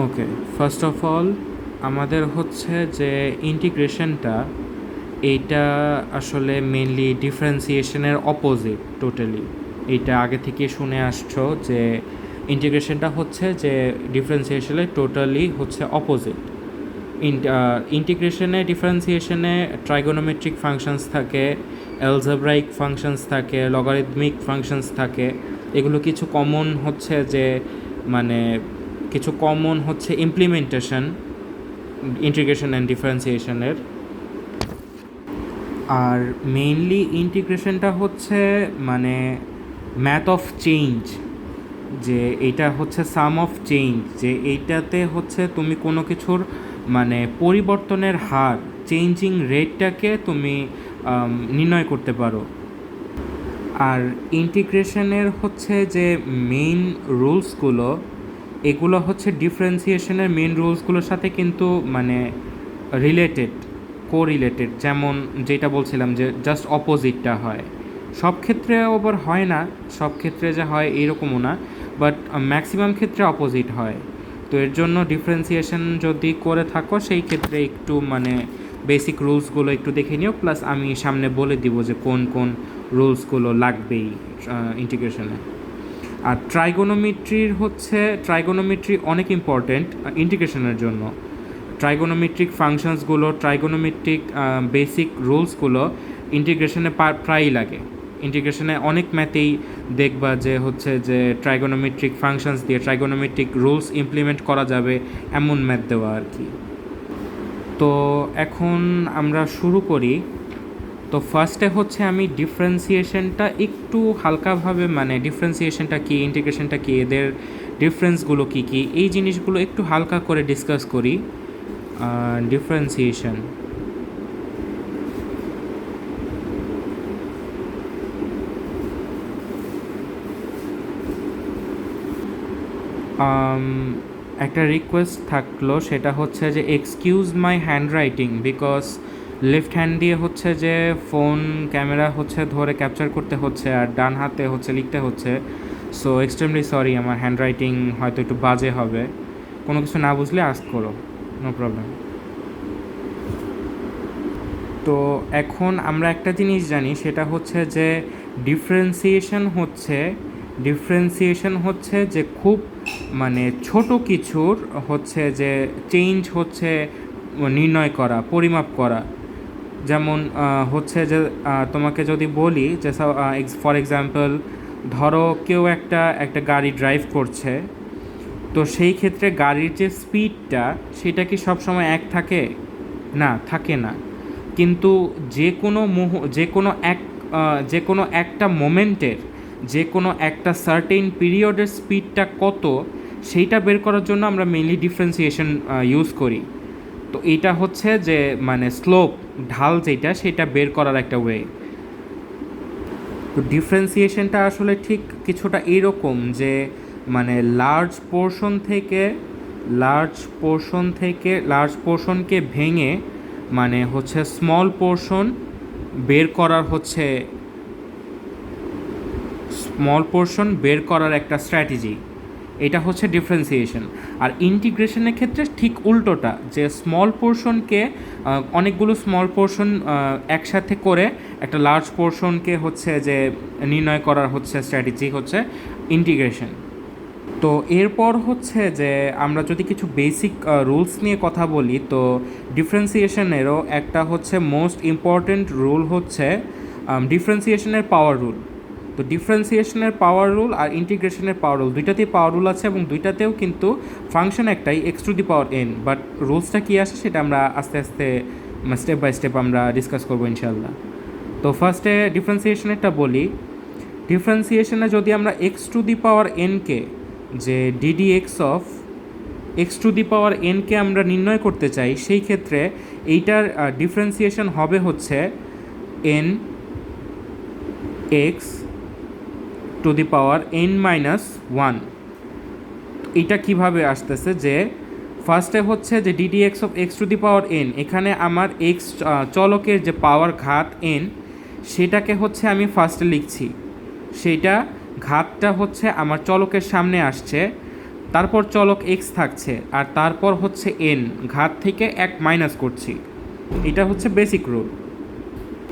Okay, first of all আমাদের হচ্ছে যে ইন্টিগ্রেশনটা, এইটা আসলে মেনলি ডিফারেন্সিয়েশনের অপোজিট টোটালি। এইটা আগে থেকে শুনে আসছো যে ইন্টিগ্রেশনটা হচ্ছে যে ডিফারেন্সিয়েশনের টোটালি হচ্ছে অপোজিট। ইন্টিগ্রেশনে ডিফারেন্সিয়েশনে ট্রাইগোনোমেট্রিক ফাংশনস থাকে, অ্যালজেব্রাইক ফাংশনস থাকে, লগারিদমিক ফাংশনস থাকে। এগুলো কিছু কমন হচ্ছে যে মানে কিছু কমন হচ্ছে ইমপ্লিমেন্টেশন ইন্টিগ্রেশন অ্যান্ড ডিফারেন্সিয়েশনের। আর মেইনলি ইন্টিগ্রেশনটা হচ্ছে মানে ম্যাথ অফ চেঞ্জ, যে এইটা হচ্ছে সাম অফ চেঞ্জ, যে এইটাতে হচ্ছে তুমি কোনো কিছুর মানে পরিবর্তনের হার, চেঞ্জিং রেটটাকে তুমি নির্ণয় করতে পারো। আর ইন্টিগ্রেশনের হচ্ছে যে মেইন রুলসগুলো, এগুলো হচ্ছে ডিফারেন্সিয়েশনের মেইন রুলসগুলোর সাথে কিন্তু মানে রিলেটেড, কোরিলেটেড। যেমন যেটা বলছিলাম যে জাস্ট অপোজিটটা হয়, সব ক্ষেত্রে আবার হয় না, সব ক্ষেত্রে যে হয় এরকমও না, বাট ম্যাক্সিমাম ক্ষেত্রে অপোজিট হয়। তো এর জন্য ডিফারেন্সিয়েশন যদি করে থাকো সেই ক্ষেত্রে একটু মানে বেসিক রুলসগুলো একটু দেখে নিও, প্লাস আমি সামনে বলে দিব যে কোন কোন রুলসগুলো লাগবেই ইন্টিগ্রেশনে। আর ট্রাইগোনোমেট্রি অনেক ইম্পর্ট্যান্ট ইন্টিগ্রেশনের জন্য। ট্রাইগোনোমেট্রিক ফাংশনসগুলো, ট্রাইগোনোমেট্রিক বেসিক রুলসগুলো ইন্টিগ্রেশনে প্রায়ই লাগে। ইন্টিগ্রেশনে অনেক ম্যাথেই দেখবা যে হচ্ছে যে ট্রাইগোনোমেট্রিক ফাংশনস দিয়ে ট্রাইগোনোমেট্রিক রুলস ইমপ্লিমেন্ট করা যাবে এমন ম্যাথ দেওয়া আর কি। তো এখন আমরা শুরু করি। তো ফার্স্টে হচ্ছে আমি ডিফারেন্সিয়েশনটা একটু হালকাভাবে, মানে ডিফারেন্সিয়েশনটা কী, ইন্টিগ্রেশনটা কী, এদের ডিফারেন্সগুলো কী কী, এই জিনিসগুলো একটু হালকা করে ডিসকাস করি। ডিফারেন্সিয়েশন, একটা রিকোয়েস্ট থাকলো, সেটা হচ্ছে যে excuse my hand writing, because left hand দিয়ে হচ্ছে যে ফোন ক্যামেরা হচ্ছে ধরে ক্যাপচার করতে হচ্ছে, আর ডান হাতে হচ্ছে লিখতে হচ্ছে। সো এক্সট্রিমলি সরি, আমার হ্যান্ড রাইটিং হয়তো একটু বাজে হবে। কোনো কিছু না বুঝলে আস্ক করো, নো প্রবলেম। তো এখন আমরা একটা জিনিস জানি, সেটা হচ্ছে যে ডিফারেন্সিয়েশন হচ্ছে যে খুব মানে ছোট কিছুর হচ্ছে যে চেঞ্জ হচ্ছে নির্ণয় করা, পরিমাপ করা। যেমন হচ্ছে যে তোমাকে যদি বলি যে ফর এক্সাম্পল, ধরো কেউ একটা একটা গাড়ি ড্রাইভ করছে, তো সেই ক্ষেত্রে গাড়ির যে স্পিডটা সেটা কি সবসময় এক থাকে? না, থাকে না। কিন্তু যে কোনো একটা মোমেন্টের, যে কোনো একটা সার্টেন পিরিয়ডের স্পিডটা কত, সেইটা বের করার জন্য আমরা মেইনলি ডিফারেন্সিয়েশন ইউজ করি। তো এইটা হচ্ছে যে মানে স্লোপ, ঢাল যেটা, সেটা বের করার একটা ওয়ে। তো ডিফারেন্সিয়েশনটা আসলে ঠিক কিছুটা এইরকম যে মানে লার্জ পোর্শনকে ভেঙে মানে হচ্ছে স্মল পোর্শন বের করার একটা স্ট্র্যাটেজি। এটা হচ্ছে ডিফারেন্সিয়েশন। আর ইন্টিগ্রেশনের ক্ষেত্রে ঠিক উল্টোটা, যে স্মল পোর্শনকে অনেকগুলো স্মল পোর্শন একসাথে করে একটা লার্জ পোর্শনকে হচ্ছে যে নির্ণয় করার হচ্ছে স্ট্র্যাটেজি হচ্ছে ইন্টিগ্রেশন। তো এরপর হচ্ছে যে আমরা যদি কিছু বেসিক রুলস নিয়ে কথা বলি, তো ডিফারেন্সিয়েশনেরও একটা হচ্ছে মোস্ট ইম্পর্ট্যান্ট রুল হচ্ছে ডিফারেন্সিয়েশনের পাওয়ার রুল। তো ডিফারেন্সিয়েশনের পাওয়ার রুল আর ইন্টিগ্রেশনের পাওয়ার রুল, দুইটাতেই পাওয়ার রুল আছে, এবং দুইটাতেও কিন্তু ফাংশন একটাই, x to the power n. But রুলসটা কী আসে সেটা আমরা আস্তে আস্তে স্টেপ বাই স্টেপ আমরা ডিসকাস করবো ইনশাল্লাহ। তো ফার্স্টে ডিফারেন্সিয়েশনেরটা বলি। ডিফারেন্সিয়েশনে যদি আমরা এক্স টু দি পাওয়ার এনকে, যে dd x to the power এনকে আমরা নির্ণয় করতে চাই, সেই ক্ষেত্রে এইটার ডিফারেন্সিয়েশন হবে হচ্ছে N x to the power N minus one. এটা কীভাবে আসতেছে, যে ফার্স্টে হচ্ছে যে dd x to the power N, এখানে আমার এক্স চলকের যে পাওয়ার ঘাত এন, সেটাকে হচ্ছে আমি ফার্স্টে লিখছি। সেইটা ঘাতটা হচ্ছে আমার চলকের সামনে আসছে, তারপর চলক এক্স থাকছে, আর তারপর হচ্ছে এন, ঘাত থেকে এক মাইনাস করছি। এটা হচ্ছে বেসিক রুল।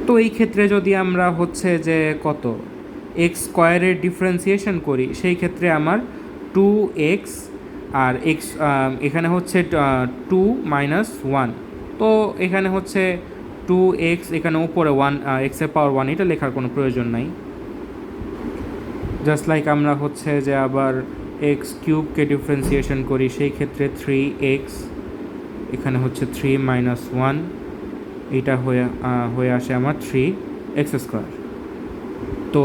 তো এই ক্ষেত্রে যদি আমরা হচ্ছে যে কত এক্স স্কোয়ারের ডিফারেন্সিয়েশন করি, সেই ক্ষেত্রে আমার 2x আর এক্স এখানে হচ্ছে 2 - 1, তো এখানে হচ্ছে 2x, এখানে উপরে 1 এক্সের পাওয়ার 1, এটা লেখার কোনো প্রয়োজন নাই। জাস্ট লাইক আমরা হচ্ছে যে আবার এক্স কিউবকে ডিফারেন্সিয়েশন করি, সেই ক্ষেত্রে 3x, এখানে হচ্ছে 3 - 1, এটা হয়ে আসে আমার 3x²। তো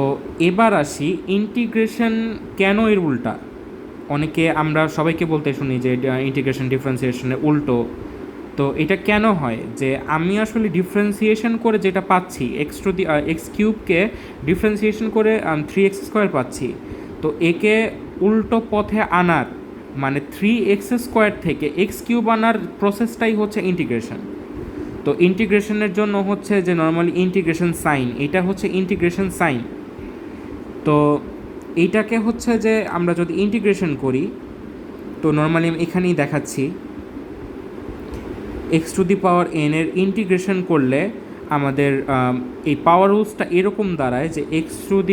এবার আসি ইন্টিগ্রেশন কেন এর উল্টা। অনেকে আমরা সবাইকে বলতে শুনি যে ইন্টিগ্রেশন ডিফারেন্সিয়েশনের উল্টো। তো এটা কেন হয় যে আমি আসলে ডিফারেন্সিয়েশন করে যেটা পাচ্ছি, এক্স কিউবকে ডিফারেন্সিয়েশন করে 3x² পাচ্ছি, তো একে উল্টো পথে আনার মানে 3x² থেকে x³ আনার প্রসেসটাই হচ্ছে ইন্টিগ্রেশন। তো ইন্টিগ্রেশনের জন্য হচ্ছে যে নর্মালি ইন্টিগ্রেশন সাইন, এটা হচ্ছে ইন্টিগ্রেশন সাইন। তো এইটাকে হচ্ছে যে আমরা যদি ইন্টিগ্রেশন করি, তো নর্মালি আমি এখানেই দেখাচ্ছি, x⁴n এর ইন্টিগ্রেশন করলে আমাদের এই পাওয়ার রুলসটা এরকম দাঁড়ায় যে x⁴n+1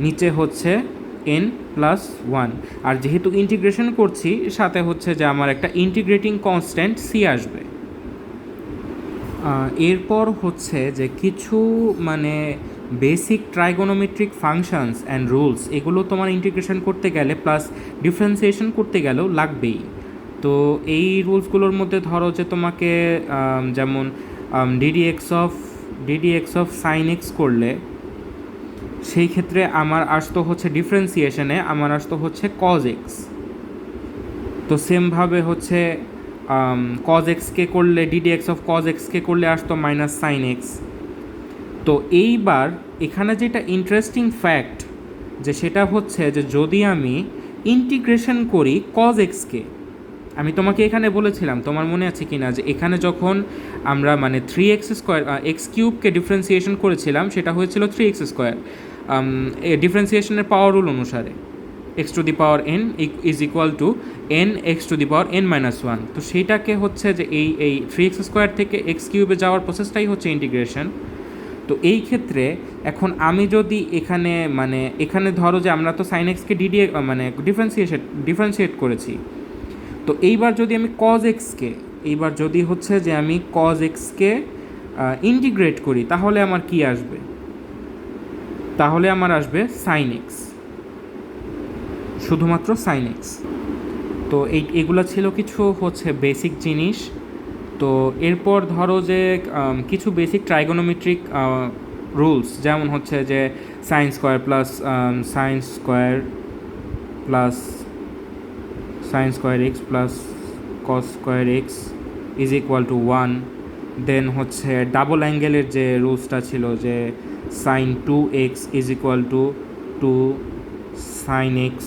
নিচে হচ্ছে n+1। আর যেহেতু ইন্টিগ্রেশন করছি, সাথে হচ্ছে যে আমার একটা ইন্টিগ্রেটিং কনস্ট্যান্ট c আসবে। এরপর হচ্ছে যে কিছু মানে basic trigonometric functions and rules, এগুলো তোমার ইন্টিগ্রেশন করতে গেলে প্লাস ডিফারেন্সিয়েশন করতে গেলেও লাগবেই। তো এই রুলসগুলোর মধ্যে ধরো যে তোমাকে যেমন ddx অফ সাইন এক্স করলে সেই ক্ষেত্রে আমার আসতো হচ্ছে ডিফারেন্সিয়েশনে আমার আসতো হচ্ছে কজ এক্স। তো সেমভাবে হচ্ছে কজ এক্সকে করলে ddx অফ কজ এক্সকে করলে আসতো মাইনাস সাইন এক্স। তো এইবার এখানে যেটা ইন্টারেস্টিং ফ্যাক্ট, যে সেটা হচ্ছে যে যদি আমি ইন্টিগ্রেশন করি কজ এক্সকে, আমি তোমাকে এখানে বলেছিলাম, তোমার মনে আছে কি না, যে এখানে যখন আমরা মানে 3x² x³ ডিফারেন্সিয়েশন করেছিলাম, সেটা হয়েছিল 3x², ডিফারেন্সিয়েশনের পাওয়ার রুল অনুসারে x⁴n is equal two n x⁴n-1। তো সেইটাকে হচ্ছে যে এই 3x² থেকে x³ যাওয়ার প্রসেসটাই হচ্ছে ইন্টিগ্রেশন। তো এই ক্ষেত্রে এখন আমি যদি এখানে ধরো যে আমরা তো সাইন এক্সকে মানে ডিফারেন্সিয়েট করেছি, তো এইবার যদি আমি এইবার যদি হচ্ছে যে আমি কজ এক্সকে ইন্টিগ্রেট করি, তাহলে আমার কি আসবে? তাহলে আমার আসবে সাইন এক্স, শুধুমাত্র সাইন এক্স। তো এগুলো ছিল কিছু হচ্ছে বেসিক জিনিস। তো এরপর ধরো যে কিছু বেসিক ট্রাইগোনোমেট্রিক রুলস, যেমন হচ্ছে যে sine square plus sine square x plus cos square x is equal to 1। Then হচ্ছে ডাবল অ্যাঙ্গেলের যে রুলসটা ছিল যে sine 2x is equal to 2 sine x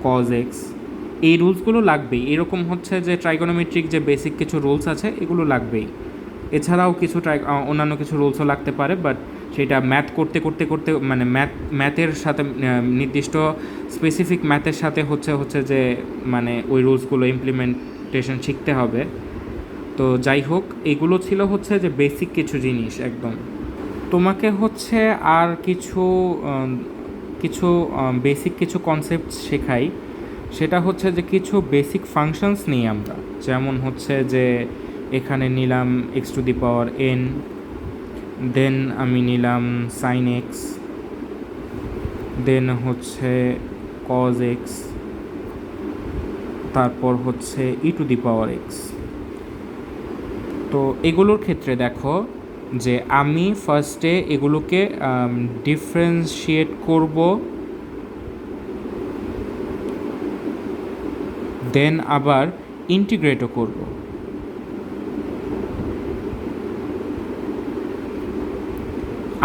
cos x. এই রুলসগুলো লাগবেই। এরকম হচ্ছে যে ট্রাইগোনোমেট্রিক যে বেসিক কিছু রুলস আছে, এগুলো লাগবেই। এছাড়াও কিছু অন্যান্য কিছু রুলসও লাগতে পারে, বাট সেটা ম্যাথ করতে মানে ম্যাথের সাথে নির্দিষ্ট স্পেসিফিক ম্যাথের সাথে হচ্ছে যে মানে ওই রুলসগুলো ইমপ্লিমেন্টেশন শিখতে হবে। তো যাই হোক, এগুলো ছিল হচ্ছে যে বেসিক কিছু জিনিস একদম। তোমাকে হচ্ছে আর কিছু বেসিক কিছু কনসেপ্ট শেখাই। সেটা হচ্ছে যে কিছু বেসিক ফাংশনস নিই আমরা, যেমন হচ্ছে যে এখানে নিলাম x⁴n, দেন আমি নিলাম সাইন এক্স, দেন হচ্ছে কজ এক্স, তারপর হচ্ছে e⁴x। তো এগুলোর ক্ষেত্রে দেখো যে আমি ফার্স্টে এগুলোকে ডিফারেন্সিয়েট করব, দেন আবার ইন্টিগ্রেটও করব।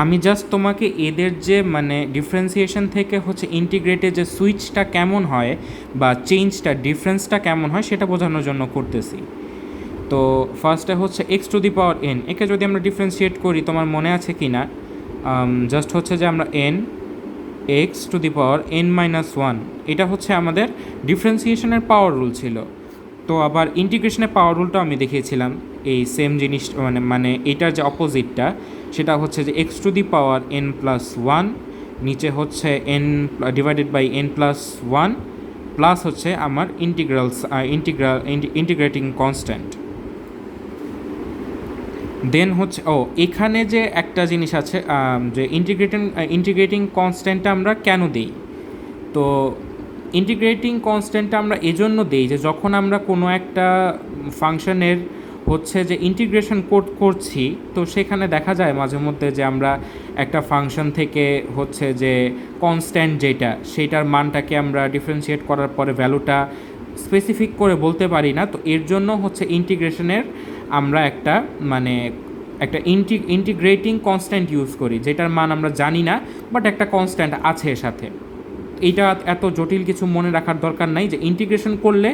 আমি জাস্ট তোমাকে এদের যে মানে ডিফারেন্সিয়েশন থেকে হচ্ছে ইন্টিগ্রেটে যে সুইচটা কেমন হয় বা চেঞ্জটা ডিফারেন্সটা কেমন হয় সেটা বোঝানোর জন্য করতেছি। তো ফার্স্টে হচ্ছে x⁴n, একে যদি আমরা ডিফারেন্সিয়েট করি, তোমার মনে আছে কি না, জাস্ট হচ্ছে যে আমরা n x to the power N minus one, এটা হচ্ছে আমাদের ডিফারেন্সিয়েশনের পাওয়ার রুল ছিল। তো আবার ইন্টিগ্রেশনের পাওয়ার রুলটা আমি দেখিয়েছিলাম এই সেম জিনিস, মানে এটার যে অপোজিটটা সেটা হচ্ছে যে x to the power n plus one, নিচে হচ্ছে n divided by n plus one, plus হচ্ছে আমার ইন্টিগ্রেটিং কনস্ট্যান্ট। দেন হচ্ছে এখানে যে একটা জিনিস আছে, যে ইন্টিগ্রেটিং কনস্ট্যান্টটা আমরা কেন দিই। তো ইন্টিগ্রেটিং কনস্ট্যান্টটা আমরা এজন্য দিই যে যখন আমরা কোনো একটা ফাংশনের হচ্ছে যে ইন্টিগ্রেশন করছি, তো সেখানে দেখা যায় মাঝে মধ্যে যে আমরা একটা ফাংশন থেকে হচ্ছে যে কনস্ট্যান্ট যেটা সেইটার মানটাকে আমরা ডিফারেন্সিয়েট করার পরে ভ্যালুটা স্পেসিফিক করে বলতে পারি না। তো এর জন্য হচ্ছে ইন্টিগ্রেশনের আমরা একটা ইন্টিগ্রেটিং কনস্ট্যান্ট ইউজ করি, যেটার মান আমরা জানি না বাট একটা কনস্ট্যান্ট আছে এর সাথে। এইটা এত জটিল কিছু মনে রাখার দরকার নাই, যে ইন্টিগ্রেশন করলে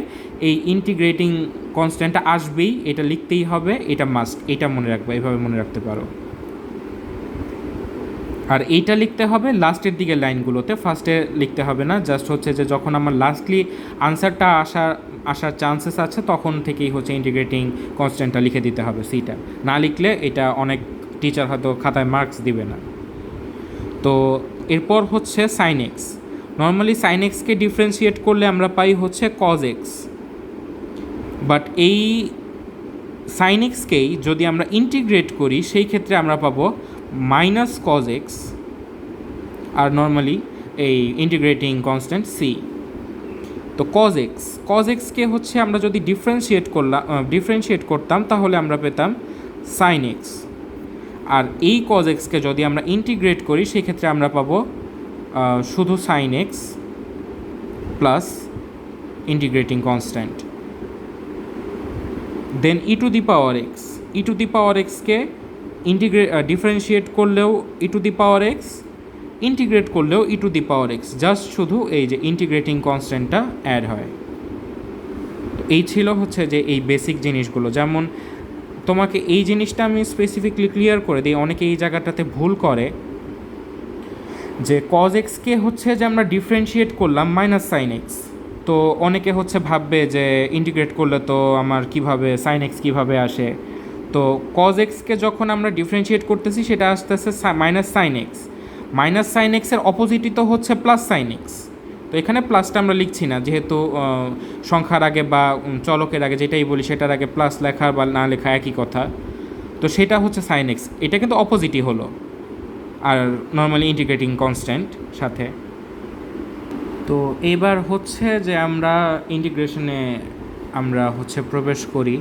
এই ইন্টিগ্রেটিং কনস্ট্যান্টটা আসবেই, এটা লিখতেই হবে, এটা মাস্ট, এটা মনে রাখবে, এভাবে মনে রাখতে পারো। আর এইটা লিখতে হবে লাস্টের দিকের লাইনগুলোতে, ফার্স্টে লিখতে হবে না। জাস্ট হচ্ছে যে যখন আমার লাস্টলি আনসারটা আসার চান্সেস আছে তখন থেকেই হচ্ছে ইন্টিগ্রেটিং কনস্ট্যান্টটা লিখে দিতে হবে সিটা। না লিখলে এটা অনেক টিচার হয়তো খাতায় মার্কস দিবে না। তো এরপর হচ্ছে সাইন এক্স। নর্মালি সাইন এক্সকে ডিফারেন্সিয়েট করলে আমরা পাই হচ্ছে কজ এক্স, বাট এই সাইন এক্সকেই যদি আমরা ইন্টিগ্রেট করি সেই ক্ষেত্রে আমরা পাবো মাইনাস কজ এক্স, আর নর্মালি এই ইন্টিগ্রেটিং কনস্ট্যান্ট সি। তো কজ এক্সকে হচ্ছে আমরা যদি ডিফারেন্সিয়েট করতাম তাহলে আমরা পেতাম সাইন এক্স, আর এই কজ এক্সকে যদি আমরা ইন্টিগ্রেট করি সেক্ষেত্রে আমরা পাবো শুধু sine x plus integrating constant. Then e to the power এক্সকে ডিফারেন্সিয়েট করলেও e to the power x, integrate করলেও e to the power x, just শুধু এই যে ইন্টিগ্রেটিং কনস্ট্যান্টটা অ্যাড হয়। তো এই ছিল হচ্ছে যে এই বেসিক জিনিসগুলো। যেমন তোমাকে এই জিনিসটা আমি স্পেসিফিকলি ক্লিয়ার করে দিই, অনেকে এই জায়গাটাতে ভুল করে যে কজ এক্সকে হচ্ছে যে আমরা ডিফারেন্সিয়েট করলাম মাইনাস সাইন এক্স, তো অনেকে হচ্ছে ভাববে যে ইন্টিগ্রেট করলে তো আমার কিভাবে সাইন এক্স কীভাবে আসে। তো কজ এক্সকে যখন আমরা ডিফারেন্সিয়েট করতেছি সেটা আসতেছে মাইনাস সাইন এক্সের অপোজিটই তো হচ্ছে প্লাস সাইন এক্স। তো এখানে প্লাসটা আমরা লিখছি না, যেহেতু সংখ্যার আগে বা চলকের আগে যেটাই বলি সেটার আগে প্লাস লেখা বা না লেখা একই কথা। তো সেটা হচ্ছে সাইন এক্স, এটা কিন্তু অপোজিটই হলো, আর নর্মালি ইন্টিগ্রেটিং কনস্ট্যান্ট সাথে। তো এবার হচ্ছে যে আমরা ইন্টিগ্রেশনে আমরা হচ্ছে প্রবেশ করি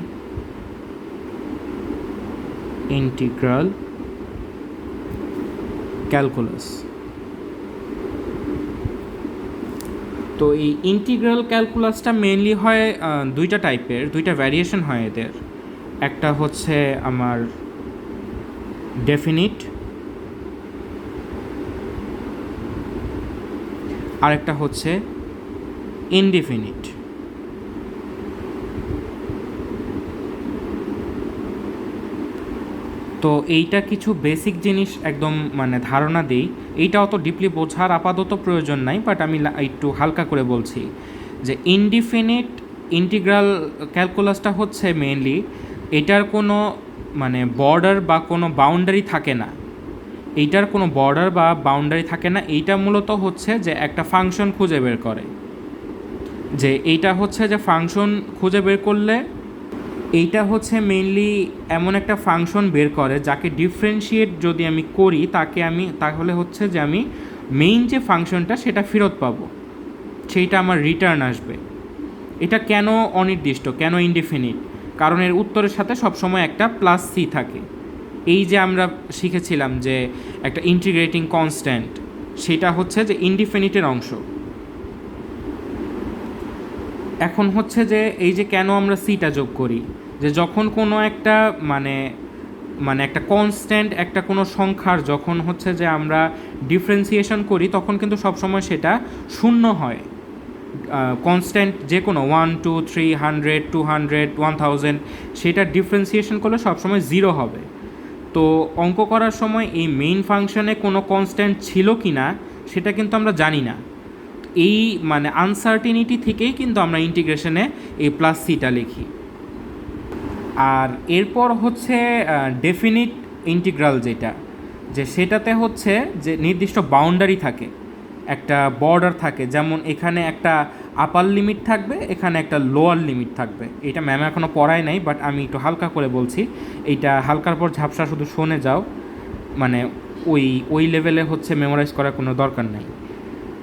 ইন্টিগ্রাল ক্যালকুলাস। তো এই ইন্টিগ্রাল ক্যালকুলাসটা মেনলি হয় দুইটা টাইপের, দুইটা ভ্যারিয়েশন হয় এদের। একটা হচ্ছে আমার ডেফিনিট, আরেকটা হচ্ছে ইনডিফিনিট। তো এইটা কিছু বেসিক জিনিস একদম ধারণা দিই, এইটা অত ডিপলি বোঝার আপাতত প্রয়োজন নাই, বাট আমি একটু হালকা করে বলছি যে ইনডিফিনিট ইন্টিগ্রাল ক্যালকুলাসটা হচ্ছে মেনলি এটার কোনো বর্ডার বা কোনো বাউন্ডারি থাকে না, এইটার কোনো বর্ডার বা বাউন্ডারি থাকে না। এইটা মূলত হচ্ছে যে একটা ফাংশন খুঁজে বের করে, যে এইটা হচ্ছে যে ফাংশন খুঁজে বের করলে এইটা হচ্ছে মেইনলি এমন একটা ফাংশন বের করে যাকে ডিফারেন্সিয়েট যদি আমি করি তাহলে হচ্ছে যে আমি মেইন যে ফাংশনটা সেটা ফেরত পাবো, সেইটা আমার রিটার্ন আসবে। এটা কেন অনির্দিষ্ট, কেন ইনডিফিনিট? কারণ এর উত্তরের সাথে সবসময় একটা প্লাস সি থাকে। এই যে আমরা শিখেছিলাম যে একটা ইন্টিগ্রেটিং কনস্ট্যান্ট, সেটা হচ্ছে যে ইনডিফিনিটের অংশ। এখন হচ্ছে যে এই যে কেন আমরা সিটা যোগ করি, যে যখন কোনো একটা একটা কনস্ট্যান্ট একটা কোনো সংখ্যার যখন হচ্ছে যে আমরা ডিফারেন্সিয়েশন করি তখন কিন্তু সবসময় সেটা শূন্য হয়। কনস্ট্যান্ট যে কোনো 1 2 3 100 200 1000 সেটা ডিফারেন্সিয়েশন করলে সবসময় জিরো হবে। তো অঙ্ক করার সময় এই মেইন ফাংশনে কোনো কনস্ট্যান্ট ছিল কি না সেটা কিন্তু আমরা জানি না। এই মানে আনসার্টিনিটি থেকেই কিন্তু আমরা ইন্টিগ্রেশনে এই প্লাস সিটা লিখি। আর এরপর হচ্ছে ডেফিনিট ইন্টিগ্রাল যেটা, যে সেটাতে হচ্ছে যে নির্দিষ্ট বাউন্ডারি থাকে, একটা বর্ডার থাকে, যেমন এখানে একটা আপার লিমিট থাকবে, এখানে একটা লোয়ার লিমিট থাকবে। এটা ম্যাম এখনও পড়ায় নাই, বাট আমি একটু হালকা করে বলছি, এইটা হালকার পর ঝাপসা শুধু শুনে যাও, মানে ওই লেভেলে হচ্ছে মেমোরাইজ করার কোনো দরকার নেই।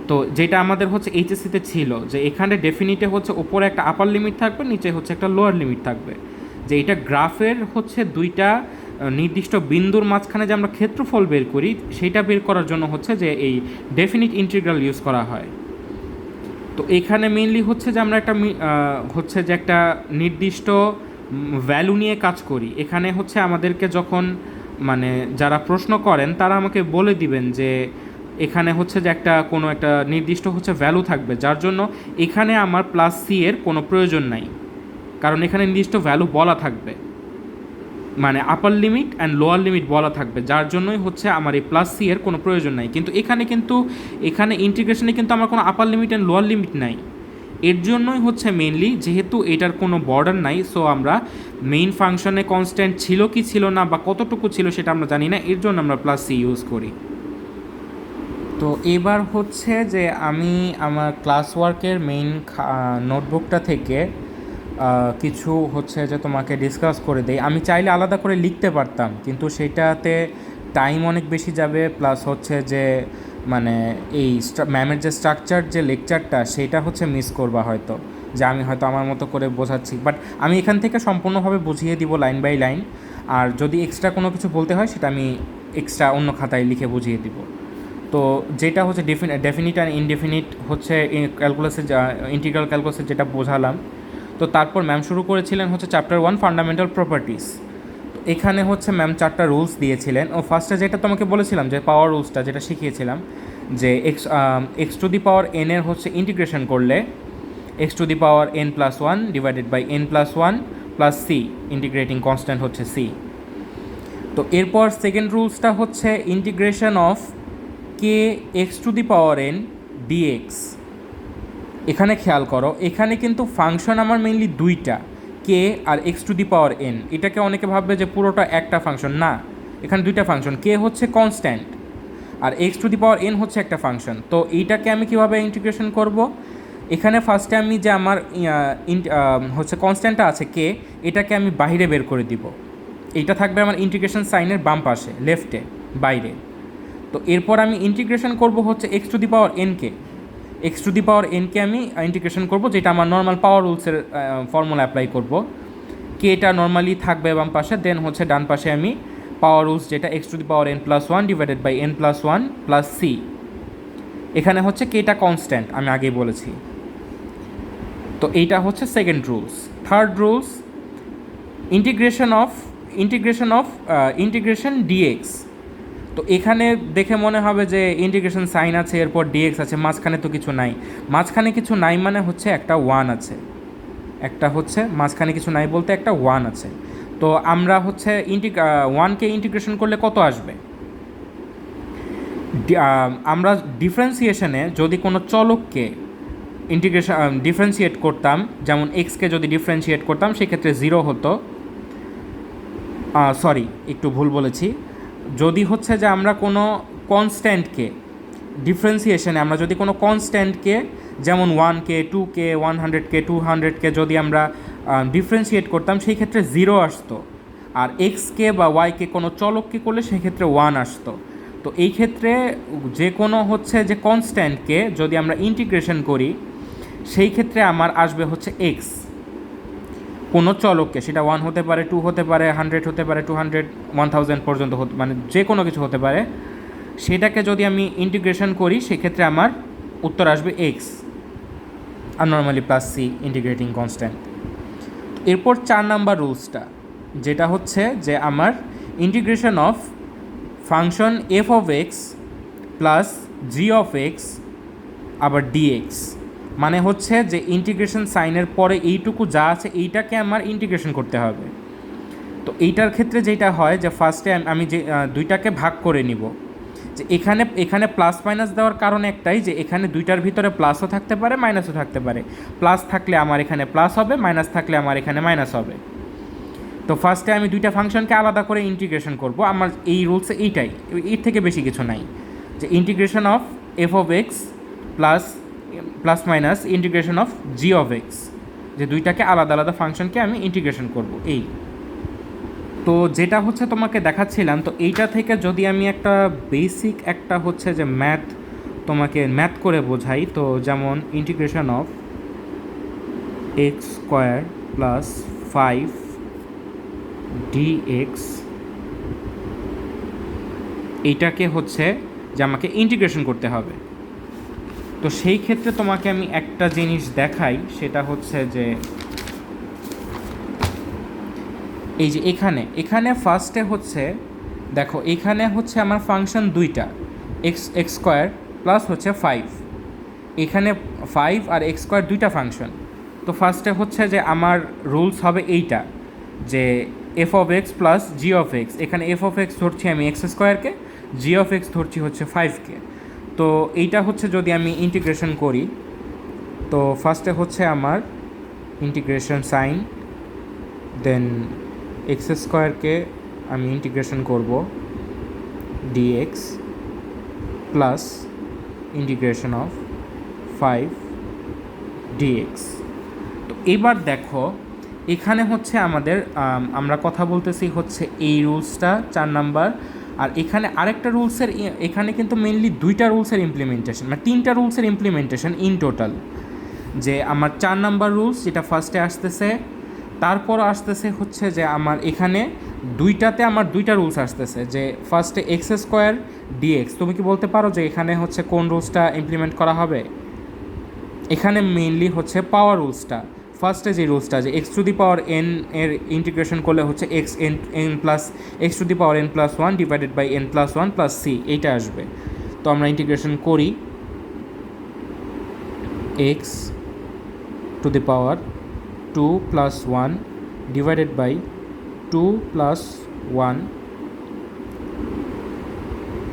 তো যেটা আমাদের হচ্ছে এইচএসসিতে ছিল, যে এখানে ডেফিনিটে হচ্ছে ওপরে একটা আপার লিমিট থাকবে, নিচে হচ্ছে একটা লোয়ার লিমিট থাকবে, যে এটা গ্রাফের হচ্ছে দুইটা নির্দিষ্ট বিন্দুর মাঝখানে যে আমরা ক্ষেত্রফল বের করি, সেইটা বের করার জন্য হচ্ছে যে এই ডেফিনিট ইন্টিগ্রাল ইউজ করা হয়। তো এখানে মেইনলি হচ্ছে যে আমরা হচ্ছে যে একটা নির্দিষ্ট ভ্যালু নিয়ে কাজ করি। এখানে হচ্ছে আমাদেরকে যখন মানে যারা প্রশ্ন করেন তারা আমাকে বলে দিবেন যে এখানে হচ্ছে যে কোনো একটা নির্দিষ্ট হচ্ছে ভ্যালু থাকবে, যার জন্য এখানে আমার প্লাস সি এর কোনো প্রয়োজন নাই, কারণ এখানে নির্দিষ্ট ভ্যালু বলা থাকবে, মানে আপার লিমিট অ্যান্ড লোয়ার লিমিট বলা থাকবে, যার জন্যই হচ্ছে আমার এই প্লাস সি এর কোনো প্রয়োজন নাই। কিন্তু এখানে ইন্টিগ্রেশনে কিন্তু আমার কোনো আপার লিমিট অ্যান্ড লোয়ার লিমিট নাই। এর জন্যই হচ্ছে মেইনলি, যেহেতু এটার কোনো বর্ডার নাই, সো আমরা মেইন ফাংশনে কনস্ট্যান্ট ছিল কি ছিল না বা কতটুকু ছিল সেটা আমরা জানি না, এর জন্য আমরা প্লাস সি ইউজ করি। তো এবার হচ্ছে যে আমি আমার ক্লাস ওয়ার্কের মেইন নোটবুকটা থেকে কিছু হচ্ছে যে তোমাকে ডিসকাস করে দেই। আমি চাইলে আলাদা করে লিখতে পারতাম, কিন্তু সেটাতে টাইম অনেক বেশি যাবে, প্লাস হচ্ছে যে মানে এই ম্যামের যে স্ট্রাকচার যে লেকচারটা সেটা হচ্ছে মিস করবা হয়তো, যে আমি হয়তো আমার মতো করে বোঝাচ্ছি, বাট আমি এখান থেকে সম্পূর্ণভাবে বুঝিয়ে দিব লাইন বাই লাইন। আর যদি এক্সট্রা কোনো কিছু বলতে হয় সেটা আমি এক্সট্রা অন্য খাতায় লিখে বুঝিয়ে দিব। তো যেটা হচ্ছে ডেফিনিট অ্যান্ড ইনডেফিনিট হচ্ছে ক্যালকুলাসের ইন্টিগ্রাল ক্যালকুলাসের যেটা বোঝালাম। তো তারপর ম্যাম শুরু করেছিলেন হচ্ছে চ্যাপ্টার 1 ফান্ডামেন্টাল প্রপার্টিস। তো এখানে হচ্ছে ম্যাম 4টা রুলস দিয়েছিলেন। ফার্স্টে যেটা তোমাকে বলেছিলাম যে পাওয়ার রুলসটা যেটা শিখিয়েছিলাম, যে x to the power n এর হচ্ছে ইন্টিগ্রেশন করলে x to the power n plus one divided by n plus one plus C, integrating constant হচ্ছে সি। তো এরপর সেকেন্ড রুলসটা হচ্ছে integration of k x to the power n dx. এখানে খেয়াল করো, এখানে কিন্তু ফাংশন আমার মেইনলি দুইটা, কে আর x to the power n. এটাকে অনেকে ভাববে যে পুরোটা একটা ফাংশন, না, এখানে দুইটা ফাংশন, কে হচ্ছে কনস্ট্যান্ট আর x to the power n হচ্ছে একটা ফাংশন। তো এইটাকে আমি কীভাবে ইন্টিগ্রেশন করব, এখানে ফার্স্টে আমি যে আমার হচ্ছে কনস্ট্যান্টটা আছে কে, এটাকে আমি বাইরে বের করে দিব। এইটা থাকবে আমার ইন্টিগ্রেশন সাইনের বাম পাশে লেফটে বাইরে। তো এরপর আমি ইন্টিগ্রেশন করব হচ্ছে এক্স টু দি পাওয়ার এনকে, এক্স টু দি পাওয়ার এনকে আমি ইন্টিগ্রেশন করব, যেটা আমার নর্মাল পাওয়ার রুলসের ফর্মুলা অ্যাপ্লাই করব। কে এটা নর্মালি থাকবে বাম পাশে, দেন হচ্ছে ডান পাশে আমি পাওয়ার রুলস যেটা x to the power n plus one divided by n plus one plus c. এখানে হচ্ছে কেটা কনস্ট্যান্ট আমি আগেই বলেছি। তো এইটা হচ্ছে second rules. Third rules integration dx. তো এখানে দেখে মনে হবে যে ইন্টিগ্রেশন সাইন আছে, এরপর ডিএক্স আছে, মাঝখানে তো কিছু নাই। মাঝখানে কিছু নাই মানে হচ্ছে একটা ওয়ান আছে, একটা হচ্ছে মাঝখানে কিছু নাই বলতে একটা ওয়ান আছে। তো আমরা হচ্ছে ওয়ানকে ইন্টিগ্রেশন করলে কত আসবে, আমরা ডিফারেন্সিয়েশনে যদি কোনো চলককে ডিফারেন্সিয়েট করতাম, যেমন এক্সকে যদি ডিফারেন্সিয়েট করতাম সেক্ষেত্রে 0 হতো। সরি, একটু ভুল বলেছি। যদি হচ্ছে যে আমরা কোনো কনস্ট্যান্টকে ডিফারেন্সিয়েশনে আমরা যদি কোনো কনস্ট্যান্টকে যেমন 1কে 2কে 100কে 200কে যদি আমরা ডিফারেন্সিয়েট করতাম সেই ক্ষেত্রে 0 আসতো, আর এক্সকে বা ওয়াইকে কোনো চলককে করলে সেক্ষেত্রে 1 আসতো। তো এই ক্ষেত্রে যে কোনো হচ্ছে যে কনস্ট্যান্টকে যদি আমরা ইন্টিগ্রেশন করি সেই ক্ষেত্রে আমার আসবে হচ্ছে এক্স, কোনো চলককে, সেটা 1 হতে পারে, 2 হতে পারে, 100 হতে পারে, 200 1000 পর্যন্ত মানে যে কোনো কিছু হতে পারে, সেটাকে যদি আমি ইন্টিগ্রেশন করি সেক্ষেত্রে আমার উত্তর আসবে এক্স আর normally plus C integrating constant. এরপর 4 নাম্বার রুলসটা যেটা হচ্ছে যে আমার integration of function f of x plus g of x আবার ডিএক্স, মানে হচ্ছে যে ইন্টিগ্রেশন সাইনের পরে এইটুকু যা আছে এইটাকে আমার ইন্টিগ্রেশন করতে হবে। তো এইটার ক্ষেত্রে যেটা হয় যে ফার্স্টে আমি যে দুইটাকে ভাগ করে নিব, যে এখানে এখানে প্লাস মাইনাস দেওয়ার কারণ একটাই, যে এখানে দুইটার ভিতরে প্লাসও থাকতে পারে মাইনাসও থাকতে পারে। প্লাস থাকলে আমার এখানে প্লাস হবে, মাইনাস থাকলে আমার এখানে মাইনাস হবে। তো ফার্স্টে আমি দুইটা ফাংশনকে আলাদা করে ইন্টিগ্রেশন করব। আমার এই রুলসে এইটাই, এর থেকে বেশি কিছু নাই, যে integration of F of x plus plus minus integration of G of x, যে দুইটাকে আলাদা আলাদা ফাংশনকে আমি ইন্টিগ্রেশন করব। এই তো যেটা হচ্ছে তোমাকে দেখাচ্ছিলাম, তো এইটা থেকে যদি আমি একটা বেসিক একটা হচ্ছে যে তোমাকে ম্যাথ করে বোঝাই, তো যেমন integration of x square plus 5 dx, এইটাকে হচ্ছে যে আমাকে ইন্টিগ্রেশন করতে হবে। তো সেই ক্ষেত্রে তোমাকে আমি একটা জিনিস দেখাই, সেটা হচ্ছে যে এই যে এখানে ফার্স্টে হচ্ছে দেখো, এখানে হচ্ছে আমার ফাংশন দুইটা, এক্স স্কোয়ার প্লাস হচ্ছে 5, এখানে 5 আর এক্স স্কোয়ার দুইটা ফাংশন। তো ফার্স্টে হচ্ছে যে আমার রুলস হবে এইটা, যে F of x plus g of x, এখানে এফ অফ এক্স ধরছি আমি এক্স স্কোয়ারকে, জি অফ এক্স ধরছি হচ্ছে 5কে। তো এইটা হচ্ছে যদি আমি ইন্টিগ্রেশন করি, তো ফার্স্টে হচ্ছে আমার ইন্টিগ্রেশন সাইন, দেন এক্স স্কোয়ারকে আমি ইন্টিগ্রেশন করব dx plus integration of 5 dx. তো এবার দেখো এখানে হচ্ছে আমাদের আমরা কথা বলতেছি হচ্ছে এই রুলসটা 4 নাম্বার, আর এখানে আরেকটা রুলসের, এখানে কিন্তু মেনলি দুইটা রুলসের ইমপ্লিমেন্টেশন, মানে 3টা রুলসের ইমপ্লিমেন্টেশন ইন টোটাল। যে আমার 4 নাম্বার রুলস যেটা ফার্স্টে আসতেছে, তারপর আসতেছে হচ্ছে যে আমার এখানে দুইটাতে আমার দুইটা রুলস আসতেছে, যে ফার্স্টে এক্স স্কোয়ার ডিএক্স। তুমি কি বলতে পারো যে এখানে হচ্ছে কোন রুলসটা ইমপ্লিমেন্ট করা হবে? এখানে মেইনলি হচ্ছে পাওয়ার রুলসটা, ফার্স্টে যে রুলসটা, যে x to the power n এর ইন্টিগ্রেশন করলে হচ্ছে x n plus x to the power n plus 1 divided by n plus 1 plus c, এইটা আসবে। তো আমরা ইন্টিগ্রেশন করি x to the power 2 plus 1 divided by 2 plus 1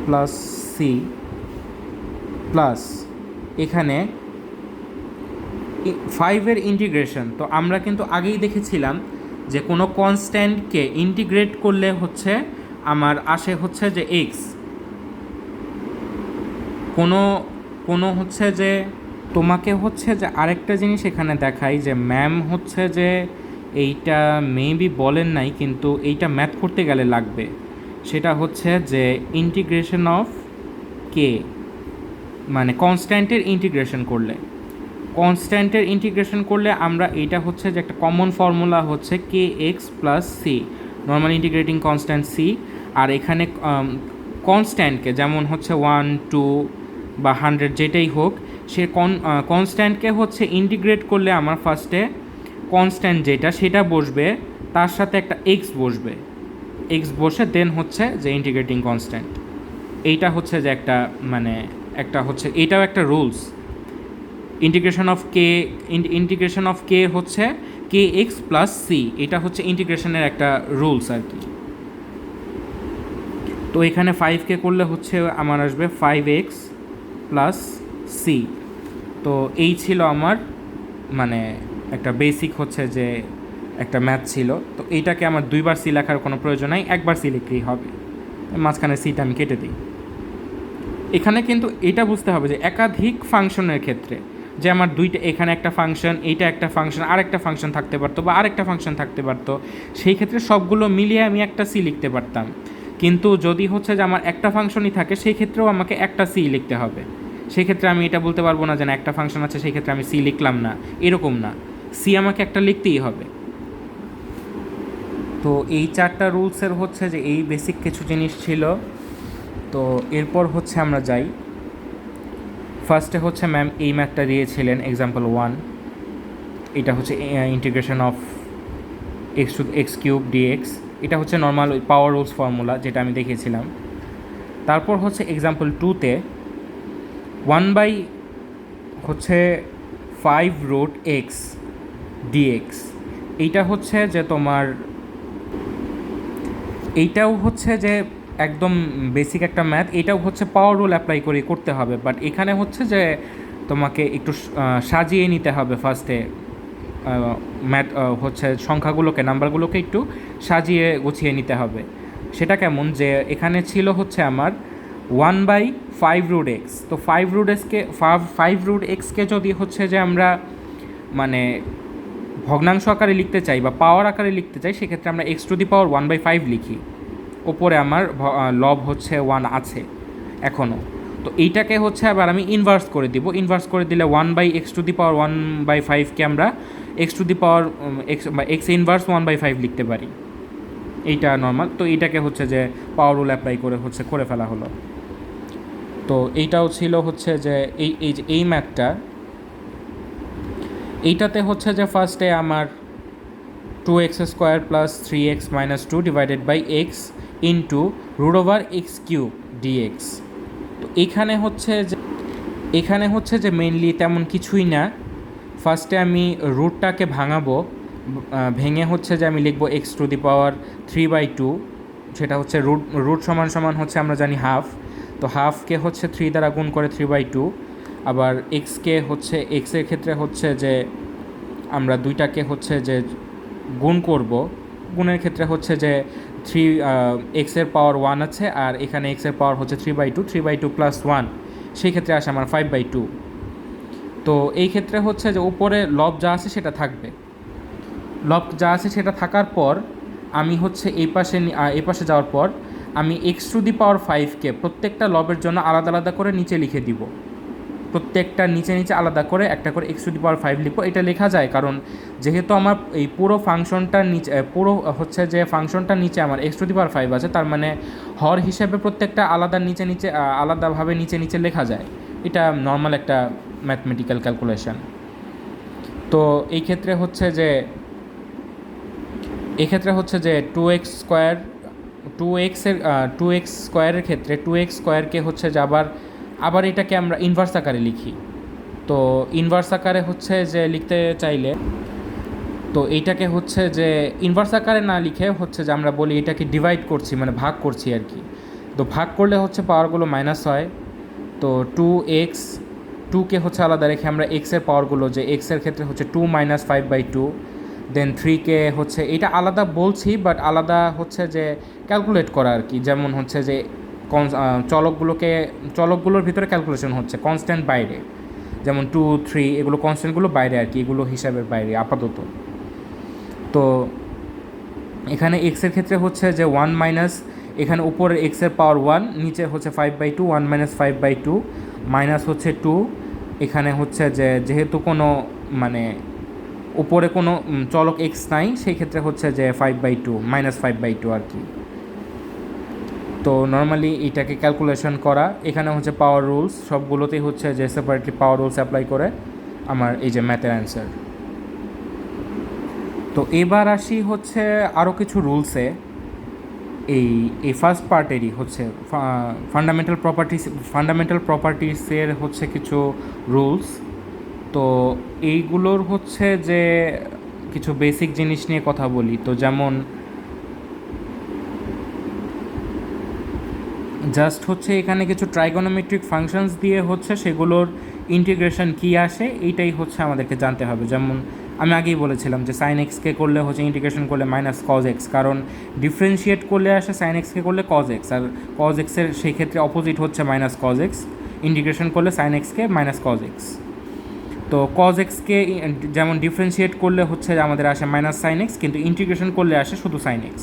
plus c plus এখানে 5-এর ইন্টিগ্রেশন। তো আমরা কিন্তু আগেই দেখেছিলাম যে কোনো কনস্ট্যান্টকে ইন্টিগ্রেট করলে হচ্ছে আমার আসে হচ্ছে যে এক্স, কোনো হচ্ছে যে তোমাকে হচ্ছে যে আরেকটা জিনিস এখানে দেখাই, যে ম্যাম হচ্ছে যে এইটা মেবি বলেন নাই, কিন্তু এইটা ম্যাথ করতে গেলে লাগবে। সেটা হচ্ছে যে ইন্টিগ্রেশন অফ কে, মানে কনস্ট্যান্টের ইন্টিগ্রেশন করলে আমরা এইটা হচ্ছে যে একটা কমন ফর্মুলা হচ্ছে k x plus C, normal integrating constant C. আর এখানে কনস্ট্যান্টকে যেমন হচ্ছে 1 2 বা 100 যেটাই হোক, সে কনস্ট্যান্টকে হচ্ছে ইন্টিগ্রেট করলে আমার ফার্স্টে কনস্ট্যান্ট যেটা সেটা বসবে, তার সাথে একটা এক্স বসে দেন হচ্ছে যে ইন্টিগ্রেটিং কনস্ট্যান্ট। এইটা হচ্ছে যে একটা মানে একটা হচ্ছে এটাও একটা রুলস। ইন্টিগ্রেশন অফ কে হচ্ছে কে এক্স প্লাস সি, এটা হচ্ছে ইন্টিগ্রেশনের একটা রুলস আর কি। তো এখানে 5কে করলে হচ্ছে আমার আসবে 5x প্লাস সি। তো এই ছিল আমার মানে একটা বেসিক হচ্ছে যে একটা ম্যাথ ছিল। তো এইটাকে আমার 2বার সি লেখার কোনো প্রয়োজন নাই, একবার সি লিখলেই হবে, মাঝখানে সিটা আমি কেটে দিই। এখানে কিন্তু এটা বুঝতে হবে যে একাধিক ফাংশনের ক্ষেত্রে, যে আমার দুইটা, এখানে একটা ফাংশন, এইটা একটা ফাংশন, আরেকটা ফাংশন থাকতে পারতো বা আরেকটা ফাংশন থাকতে পারতো, সেই ক্ষেত্রে সবগুলো মিলিয়ে আমি একটা সি লিখতে পারতাম। কিন্তু যদি হচ্ছে যে আমার একটা ফাংশনই থাকে, সেই ক্ষেত্রেও আমাকে একটা সি লিখতে হবে। সেই ক্ষেত্রে আমি এটা বলতে পারবো না যে না একটা ফাংশন আছে সেই ক্ষেত্রে আমি সি লিখলাম না, এরকম না, সি আমাকে একটা লিখতেই হবে। তো এই 4টা রুলসের হচ্ছে যে এই বেসিক কিছু জিনিস ছিল। তো এরপর হচ্ছে আমরা যাই, ফার্স্টে হচ্ছে ম্যাম এই ম্যাথটা দিয়েছিলেন এক্সাম্পল 1, এটা হচ্ছে integration of x cube dx, এটা হচ্ছে নর্মাল পাওয়ার রুলস ফর্মুলা যেটা আমি দেখিয়েছিলাম। তারপর হচ্ছে এক্সাম্পল 2তে 1 হচ্ছে 5 রুট এক্স ডিএক্স, এইটা হচ্ছে যে তোমার এইটাও হচ্ছে যে একদম বেসিক একটা ম্যাথ, এটাও হচ্ছে পাওয়ার রুল অ্যাপ্লাই করে করতে হবে, বাট এখানে হচ্ছে যে তোমাকে একটু সাজিয়ে নিতে হবে ফার্স্টে, ম্যাথ হচ্ছে সংখ্যাগুলোকে নাম্বারগুলোকে একটু সাজিয়ে গুছিয়ে নিতে হবে। সেটা কেমন, যে এখানে ছিল হচ্ছে আমার 1/5√x, তো 5√x কে যদি হচ্ছে যে আমরা মানে ভগ্নাংশ আকারে লিখতে চাই বা পাওয়ার আকারে লিখতে চাই, সেক্ষেত্রে আমরা x⁵ লিখি। ওপরে আমার লব হচ্ছে 1 আছে এখনও। তো এইটাকে হচ্ছে আবার আমি ইনভার্স করে দিব, ইনভার্স করে দিলে 1/x⁵কে আমরা x ইনভার্স 1/5 লিখতে পারি। এইটা নর্মাল। তো এইটাকে হচ্ছে যে পাওয়ার রুল অ্যাপ্লাই করে হচ্ছে করে ফেলা হলো। তো এইটাও ছিল হচ্ছে যে এই ম্যাথটা, এইটাতে হচ্ছে যে ফার্স্টে আমার 2x² + 3x - 2 divided by x into √x³ dx। তো এখানে হচ্ছে যে মেনলি তেমন কিছুই না। ফার্স্টে আমি রুটটাকে ভাঙাবো, ভেঙে হচ্ছে যে আমি লিখবো x⁵2, সেটা হচ্ছে রুট সমান হচ্ছে আমরা জানি হাফ। তো হাফকে হচ্ছে 3 দ্বারা গুণ করে 3/2। আবার এক্সকে হচ্ছে এক্সের ক্ষেত্রে হচ্ছে যে আমরা দুইটাকে হচ্ছে যে গুণ করব, গুণের ক্ষেত্রে হচ্ছে যে এক্সের পাওয়ার 1 আছে, আর এখানে এক্সের পাওয়ার হচ্ছে 3/2, 3/2 + 1, সেই ক্ষেত্রে আসে আমার 5/2। তো এই ক্ষেত্রে হচ্ছে যে উপরে লব যা আছে সেটা থাকবে, লব যা আছে সেটা থাকার পর আমি হচ্ছে এই পাশে যাওয়ার পর আমি x⁵কে প্রত্যেকটা লবের জন্য আলাদা আলাদা করে নিচে লিখে দিব, প্রত্যেকটা নিচে আলাদা করে একটা করে x⁵ লিখবো। এটা লেখা যায় কারণ যেহেতু আমার এই পুরো ফাংশনটার নিচে পুরো হচ্ছে যে ফাংশনটার নিচে আমার x⁵ আছে, তার মানে হর হিসেবে প্রত্যেকটা আলাদাভাবে নিচে লেখা যায়। এটা নর্মাল একটা ম্যাথমেটিক্যাল ক্যালকুলেশন। তো এই ক্ষেত্রে হচ্ছে যে 2x² ক্ষেত্রে 2x²কে হচ্ছে যে আবার এটাকে আমরা ইনভার্স আকারে লিখি। তো ইনভার্স আকারে হচ্ছে যে লিখতে চাইলে, তো এইটাকে হচ্ছে যে ইনভার্স আকারে না লিখে হচ্ছে যে আমরা বলি এটাকে ডিভাইড করছি, মানে ভাগ করছি আর কি। তো ভাগ করলে হচ্ছে পাওয়ারগুলো মাইনাস হয়। তো 2কে হচ্ছে আলাদা রেখে আমরা এক্সের পাওয়ারগুলো, যে এক্সের ক্ষেত্রে হচ্ছে 2 - 5/2, দেন 3কে হচ্ছে এটা আলাদা বলছি, বাট আলাদা হচ্ছে যে ক্যালকুলেট করা আর কি। যেমন হচ্ছে যে চলকগুলোর ভিতরে ক্যালকুলেশন হচ্ছে, কনস্ট্যান্ট বাইরে, যেমন 2, 3 এগুলো কনস্ট্যান্টগুলো বাইরে আর কি, এগুলো হিসাবের বাইরে আপাতত। তো এখানে এক্সের ক্ষেত্রে হচ্ছে যে 1 মাইনাস, এখানে উপরে এক্সের পাওয়ার 1, নিচে হচ্ছে 5/2, 1 - 5/2 মাইনাস হচ্ছে 2। এখানে হচ্ছে যে যেহেতু কোনো মানে উপরে কোনো চলক এক্স নাই, সেই ক্ষেত্রে হচ্ছে যে 5/2 -5/2 আর কি। তো নর্মালি এটাকে ক্যালকুলেশন করা, এখানে হচ্ছে পাওয়ার রুলস সবগুলোতেই হচ্ছে যে সেপারেটলি পাওয়ার রুলস অ্যাপ্লাই করে আমার এই যে ম্যাথের অ্যান্সার। তো এবার আসি হচ্ছে আরও কিছু রুলসে। এই ফার্স্ট পার্টেরই হচ্ছে ফান্ডামেন্টাল প্রপার্টিসের হচ্ছে কিছু রুলস। তো এইগুলোর হচ্ছে যে কিছু বেসিক জিনিস নিয়ে কথা বলি। তো যেমন জাস্ট হচ্ছে এখানে কিছু ট্রাইগোনোমেট্রিক ফাংশনস দিয়ে হচ্ছে সেগুলোর ইন্টিগ্রেশন কী আসে এইটাই হচ্ছে আমাদেরকে জানতে হবে। যেমন আমি আগেই বলেছিলাম যে সাইন এক্সকে করলে হচ্ছে ইন্টিগ্রেশন করলে -cos x, কারণ ডিফারেন্সিয়েট করলে আসে সাইন এক্সকে করলে cos x, আর cos x এর সেই ক্ষেত্রে অপোজিট হচ্ছে -cos x, ইন্টিগ্রেশন করলে সাইন এক্সকে -cos x। তো cos x-কে যেমন ডিফারেন্সিয়েট করলে হচ্ছে আমাদের আসে -sin x, কিন্তু ইন্টিগ্রেশন করলে আসে শুধু sin x।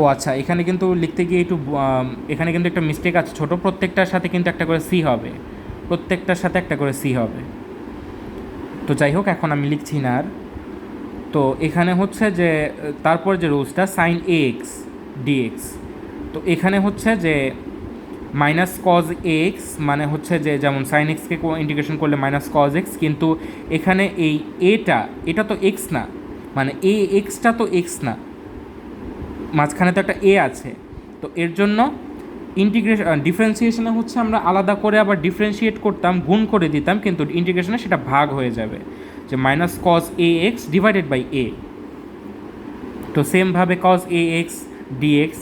ও আচ্ছা, এখানে কিন্তু লিখতে গিয়ে এখানে কিন্তু একটা মিস্টেক আছে ছোটো, প্রত্যেকটার সাথে কিন্তু একটা করে সি হবে, প্রত্যেকটার সাথে একটা করে সি হবে। তো যাই হোক, এখন আমি লিখছি না আর। তো এখানে হচ্ছে যে তারপর যে রুলসটা sin ax dx, তো এখানে হচ্ছে যে -cos x মানে হচ্ছে যে যেমন sin x কে ইন্টিগ্রেশন করলে -cos x, কিন্তু এখানে এটা তো x না, মানে এক্সটা তো x না, মাঝখানে তো একটা আছে। তো এর জন্য ডিফারেন্সিয়েশনে হচ্ছে আমরা আলাদা করে আবার ডিফারেন্সিয়েট করতাম, গুণ করে দিতাম, কিন্তু ইন্টিগ্রেশনে সেটা ভাগ হয়ে যাবে, যে -cos ax divided by a। তো সেমভাবে cos ax dx,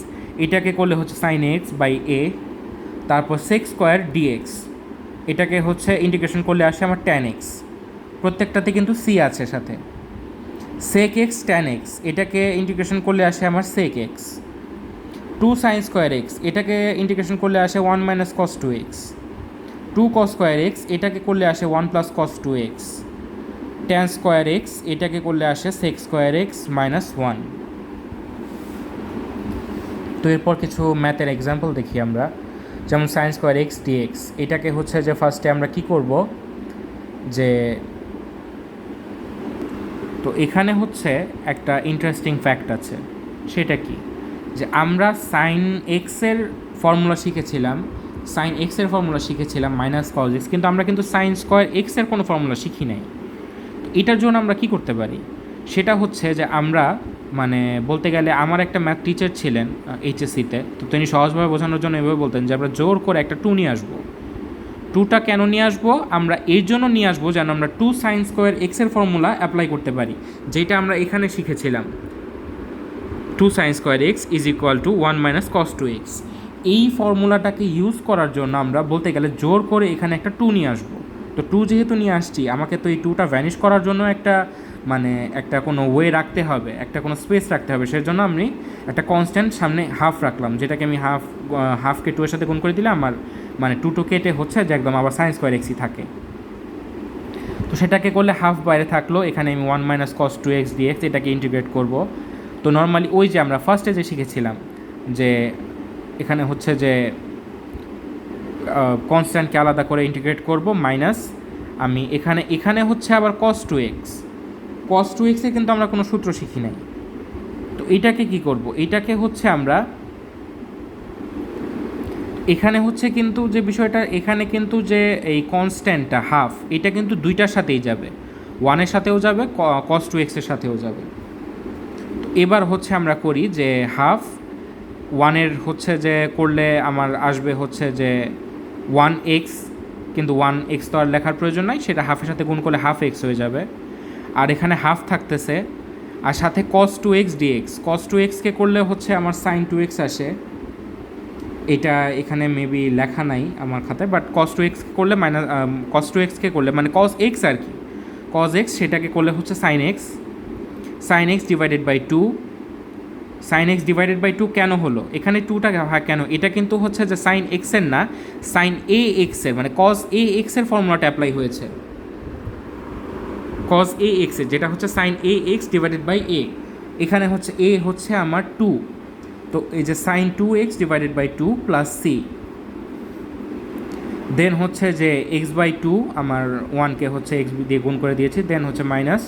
এটাকে করলে হচ্ছে সাইন এক্স বাই এ, তারপর সেক স্কোয়ার ডিএক্স, এটাকে হচ্ছে ইন্টিগ্রেশন করলে আসে আমার ট্যান এক্স, প্রত্যেকটাতে কিন্তু সি আছে সাথে। সেক এক্স ট্যান এক্স, এটাকে ইন্টিগ্রেশন করলে আসে আমার sec x. Two sine square x, এটাকে ইন্টিগ্রেশন করলে আসে one minus cos two x. Two cos square x, এটাকে করলে আসে one plus cos two x. Tan square x, এটাকে করলে আসে sec square x minus one. তো এরপর কিছু ম্যাথের এক্সাম্পল দেখি আমরা, যেমন সাইন স্কোয়ার এক্স ডিএক্স, এটাকে হচ্ছে যে ফার্স্টে আমরা কি করব, যে তো এখানে হচ্ছে একটা ইন্টারেস্টিং ফ্যাক্ট আছে, সেটা কি, যে আমরা সাইন এক্সের ফর্মুলা শিখেছিলাম, সাইন এক্সের ফর্মুলা শিখেছিলাম মাইনাস কজ এক্স, কিন্তু আমরা কিন্তু সাইন স্কোয়ার এক্সের কোনো ফর্মুলা শিখি নাই। তো এটার জন্য আমরা কি করতে পারি, সেটা হচ্ছে যে আমরা মানে বলতে গেলে আমার একটা ম্যাথ টিচার ছিলেন এইচএসসিতে, তো তিনি সহজভাবে বোঝানোর জন্য এভাবে বলতেন যে আমরা জোর করে একটা টু নিয়ে আসবো। টুটা কেন নিয়ে আসবো, আমরা এর জন্য নিয়ে আসবো যেন আমরা টু সাইন স্কোয়ার এক্সের ফর্মুলা অ্যাপ্লাই করতে পারি, যেটা আমরা এখানে শিখেছিলাম, two sine square x is equal to one minus cos two x. এই ফর্মুলাটাকে ইউজ করার জন্য আমরা বলতে গেলে জোর করে এখানে একটা টু নিয়ে আসবো। তো টু যেহেতু নিয়ে আসছি, আমাকে তো এই টুটা ভ্যানিশ করার জন্য একটা মানে একটা কোনো ওয়ে রাখতে হবে, একটা কোনো স্পেস রাখতে হবে, সেজন্য আমি একটা কনস্ট্যান্ট সামনে হাফ রাখলাম, যেটাকে আমি হাফকে টু এর সাথে গুণ করে দিলে আমার মানে টু কেটে হচ্ছে যে একদম আবার সাইন স্কোয়ার এক্সই থাকে। তো সেটাকে করলে হাফ বাইরে থাকলো, এখানে আমি one minus cos two x dx এটাকে ইন্টিগ্রেট করব। তো নর্মালি ওই যে আমরা ফার্স্টে যে শিখেছিলাম যে এখানে হচ্ছে যে কনস্ট্যান্টকে আলাদা করে ইন্টিগ্রেট করব মাইনাস আমি এখানে হচ্ছে আবার কস টু এক্সে কিন্তু আমরা কোনো সূত্র শিখি নাই। তো এটাকে কি করব, এটাকে হচ্ছে আমরা এখানে হচ্ছে কিন্তু যে বিষয়টা, এখানে কিন্তু যে এই কনস্ট্যান্টটা হাফ, এটা কিন্তু দুইটার সাথেই যাবে, ওয়ানের সাথেও যাবে, কস টু এক্সের সাথেও যাবে। তো এবার হচ্ছে আমরা করি যে হাফ ওয়ানের হচ্ছে যে করলে আমার আসবে হচ্ছে যে ওয়ান এক্স, কিন্তু ওয়ান এক্স তো আর লেখার প্রয়োজন নাই, সেটা হাফের সাথে গুণ করলে হাফ এক্স হয়ে যাবে। আর এখানে হাফ থাকতেছে, আর সাথে কস টু এক্স ডিএক্স, কস টু এক্সকে করলে হচ্ছে আমার সাইন টু এক্স আসে, এটা এখানে মেবি লেখা নাই আমার খাতায়, বাট কস টু এক্স করলে মাইনাস কস টু এক্সকে করলে মানে কস এক্স আর কি, কস এক্স সেটাকে করলে হচ্ছে sine x divided by two. Sine x divided by two কেন হলো, এখানে টুটা কেন, এটা কিন্তু হচ্ছে যে সাইন এক্সের না, সাইন এ এক্সের মানে কস এ এক্সের ফর্মুলাটা অ্যাপ্লাই হয়েছে, কস এ এক্সের, যেটা হচ্ছে sine a x divided by a. এখানে হচ্ছে এ হচ্ছে আমার টু, তো এই যে sine two x divided by two plus C, then হচ্ছে যে এক্স বাই টু আমার ওয়ানকে হচ্ছে এক্স দিয়ে গুণ করে দিয়েছি, দেন হচ্ছে minus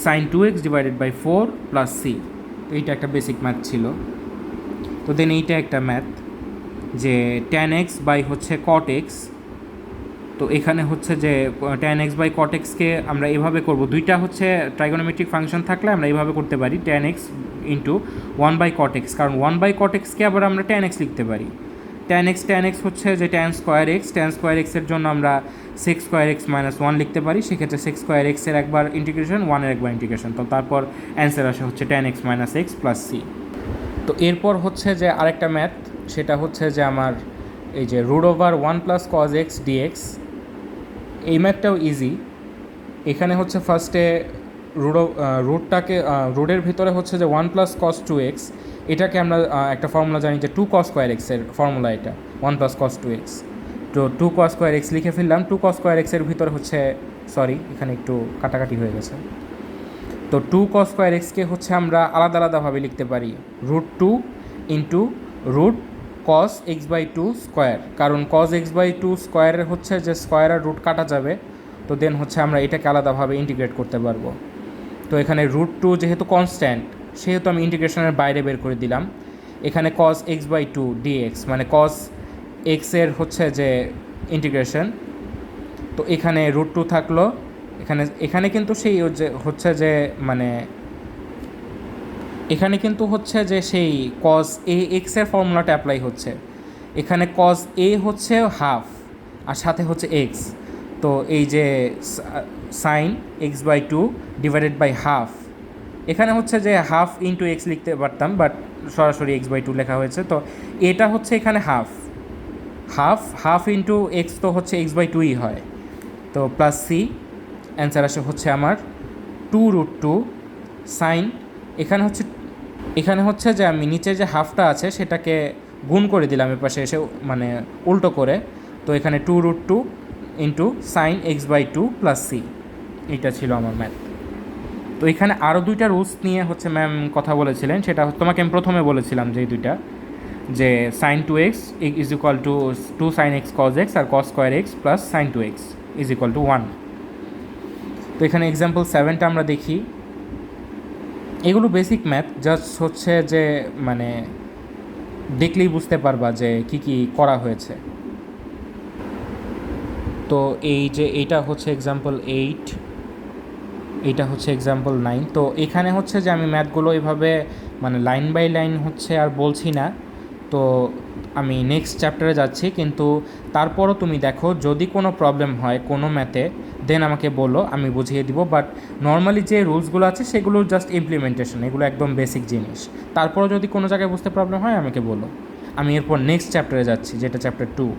sine two x divided by four plus c. এইটা একটা বেসিক ম্যাথ ছিল। তো দেন এইটা একটা ম্যাথ যে ট্যান এক্স বাই হচ্ছে কট এক্স, তো এখানে হচ্ছে যে ট্যান এক্স বাই কট এক্সকে আমরা এভাবে করব, দুইটা হচ্ছে ট্রাইগোনোমেট্রিক ফাংশন থাকলে আমরা এইভাবে করতে পারি, tan x into one by cot x, কারণ ওয়ান বাই কট এক্সকে আবার আমরা ট্যান এক্স লিখতে পারি। ট্যান এক্স হচ্ছে যে ট্যান স্কোয়ার এক্সের জন্য আমরা sex square x minus one লিখতে পারি, সেক্ষেত্রে সেক্স স্কোয়ার এক্সের একবার ইন্টিগ্রেশন, ওয়ানের একবার ইন্টিগ্রেশন, তো তারপর অ্যান্সার আসে হচ্ছে tan x minus x plus c. তো এরপর হচ্ছে যে আরেকটা ম্যাথ, সেটা হচ্ছে যে আমার এই যে root over one plus cos x dx, এই ম্যাথটাও ইজি। এখানে হচ্ছে ফার্স্টে রুটের ভিতরে হচ্ছে যে one plus cos two x, এটাকে আমরা একটা ফর্মুলা জানি যে টু কস স্কোয়ার এক্সের ফর্মুলা, এটা one plus cos two x, তো টু কস স্কোয়ার এক্স লিখে ফেললাম। টু কস স্কোয়ার এক্সের ভিতরে হচ্ছে সরি এখানে একটু কাটাকাটি হয়ে গেছে, তো টু কস স্কোয়ার এক্সকে হচ্ছে আমরা আলাদা আলাদাভাবে লিখতে পারি root two into root cos x by two square, কারণ কস এক্স বাই টু স্কোয়ারের হচ্ছে যে স্কোয়ার আর রুট কাটা যাবে, তো দেন হচ্ছে আমরা এটাকে আলাদাভাবে ইন্টিগ্রেট করতে পারবো। তো এখানে রুট টু যেহেতু কনস্ট্যান্ট, সেহেতু আমি ইন্টিগ্রেশনের বাইরে বের করে দিলাম। এখানে কস এক্স বাই টু ডিএক্স মানে কস এক্সের হচ্ছে যে ইন্টিগ্রেশন, তো এখানে রুট টু থাকলো, এখানে কিন্তু সেই যে হচ্ছে যে মানে এখানে কিন্তু হচ্ছে যে সেই কস এ এক্সের ফর্মুলাটা অ্যাপ্লাই হচ্ছে, এখানে কস এ হচ্ছে হাফ আর সাথে হচ্ছে এক্স, তো এই যে sine x by two divided by half, এখানে হচ্ছে যে হাফ ইন্টু এক্স লিখতে পারতাম, বাট সরাসরি এক্স বাই টু লেখা হয়েছে। তো এটা হচ্ছে এখানে half half half into x, তো হচ্ছে এক্স বাই টুই হয়। তো প্লাস সি, অ্যান্সার আসে হচ্ছে আমার 2√2 সাইন। এখানে হচ্ছে যে আমি নিচে যে হাফটা আছে সেটাকে গুণ করে দিলাম এপাশে এসে, মানে উল্টো করে। তো এখানে 2√2 into sine x by two plus c, এইটা ছিল আমার ম্যাথ। তো এখানে আরও দুইটা রুলস নিয়ে হচ্ছে ম্যাম কথা বলেছিলেন, সেটা তোমাকে আমি প্রথমে বলেছিলাম যে দুইটা, যে sine two x is equal to 2 sine x cos x, আর cos square x plus sine two x is equal to 1। তো এখানে এক্সাম্পল 7টা আমরা দেখি। এগুলো বেসিক ম্যাথ, জাস্ট হচ্ছে যে মানে দেখলেই বুঝতে পারবা যে কি কি করা হয়েছে। তো এই যে এইটা হচ্ছে এক্সাম্পল 8, এইটা হচ্ছে এক্সাম্পল 9। তো এখানে হচ্ছে যে আমি ম্যাথগুলো এইভাবে মানে লাইন বাই লাইন হচ্ছে আর বলছি না। তো আমি নেক্সট চ্যাপ্টারে যাচ্ছি, কিন্তু তারপরও তুমি দেখো যদি কোনো প্রবলেম হয় কোনো ম্যাথে, দেন আমাকে বলো, আমি বুঝিয়ে দিব। বাট নর্মালি যে রুলসগুলো আছে সেগুলো জাস্ট ইমপ্লিমেন্টেশন, এগুলো একদম বেসিক জিনিস। তারপরও যদি কোনো জায়গায় বুঝতে প্রবলেম হয় আমাকে বলো। আমি এরপর নেক্সট চ্যাপ্টারে যাচ্ছি, যেটা চ্যাপ্টার 2।